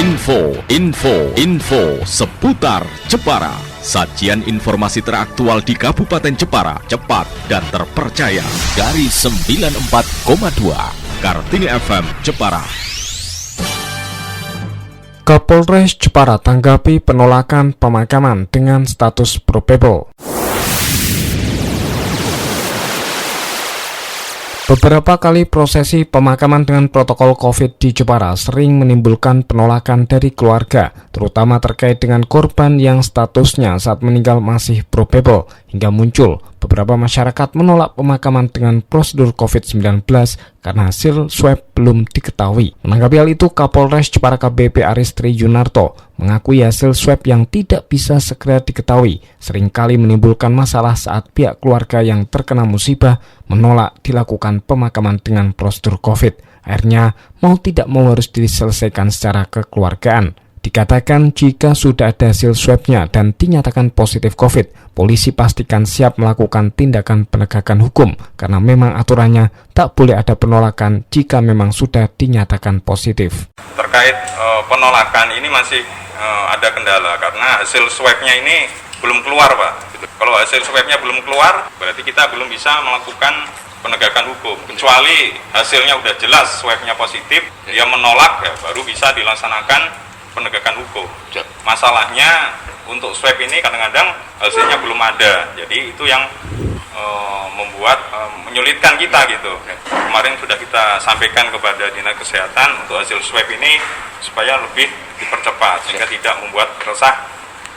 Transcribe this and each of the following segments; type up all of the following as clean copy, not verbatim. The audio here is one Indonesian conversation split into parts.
Info seputar Jepara. Sajian informasi teraktual di Kabupaten Jepara, cepat dan terpercaya dari 94,2 Kartini FM Jepara. Kapolres Jepara tanggapi penolakan pemakaman dengan status probable. Beberapa kali prosesi pemakaman dengan protokol COVID di Jepara sering menimbulkan penolakan dari keluarga, terutama terkait dengan korban yang statusnya saat meninggal masih probable, hingga muncul beberapa masyarakat menolak pemakaman dengan prosedur COVID-19 karena hasil swab belum diketahui. Menanggapi hal itu, Kapolres Jepara KBP Aristri Yunarto mengakui hasil swab yang tidak bisa segera diketahui seringkali menimbulkan masalah saat pihak keluarga yang terkena musibah menolak dilakukan pemakaman dengan prosedur COVID. Akhirnya, mau tidak mau harus diselesaikan secara kekeluargaan. Dikatakan jika sudah ada hasil swabnya dan dinyatakan positif COVID, polisi pastikan siap melakukan tindakan penegakan hukum karena memang aturannya tak boleh ada penolakan jika memang sudah dinyatakan positif. Terkait penolakan ini masih ada kendala karena hasil swabnya ini belum keluar, Pak. Kalau hasil swabnya belum keluar, berarti kita belum bisa melakukan penegakan hukum. Kecuali hasilnya udah jelas swabnya positif, dia menolak, ya baru bisa dilaksanakan penegakan hukum. Masalahnya untuk swab ini kadang-kadang hasilnya belum ada, jadi itu yang membuat menyulitkan kita gitu. Kemarin sudah kita sampaikan kepada Dinas Kesehatan untuk hasil swab ini supaya lebih dipercepat sehingga tidak membuat resah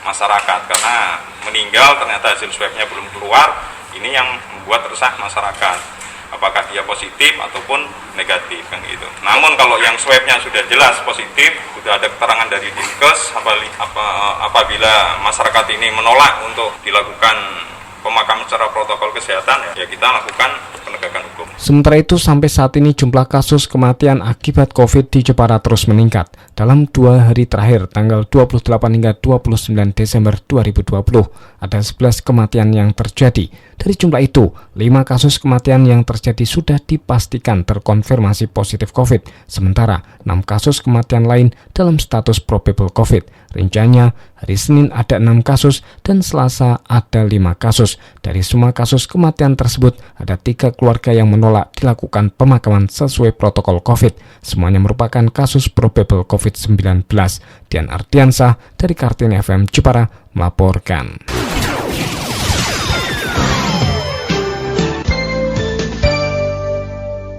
masyarakat, karena meninggal ternyata hasil swabnya belum keluar, ini yang membuat resah masyarakat. Apakah dia positif ataupun negatif kan gitu. Namun kalau yang swabnya sudah jelas positif, sudah ada keterangan dari Dinkes, apabila masyarakat ini menolak untuk dilakukan pemakaman secara protokol kesehatan, ya kita lakukan penegakan hukum. Sementara itu, sampai saat ini jumlah kasus kematian akibat COVID di Jepara terus meningkat. Dalam 2 hari terakhir, tanggal 28 hingga 29 Desember 2020, ada 11 kematian yang terjadi. Dari jumlah itu, 5 kasus kematian yang terjadi sudah dipastikan terkonfirmasi positif COVID, sementara 6 kasus kematian lain dalam status probable COVID. Rinciannya, hari Senin ada 6 kasus dan Selasa ada 5 kasus. Dari semua kasus kematian tersebut, ada 3 keluarga yang menolak dilakukan pemakaman sesuai protokol COVID. Semuanya merupakan kasus probable COVID-19. Dian Ardiansah dari Kartini FM Jepara melaporkan.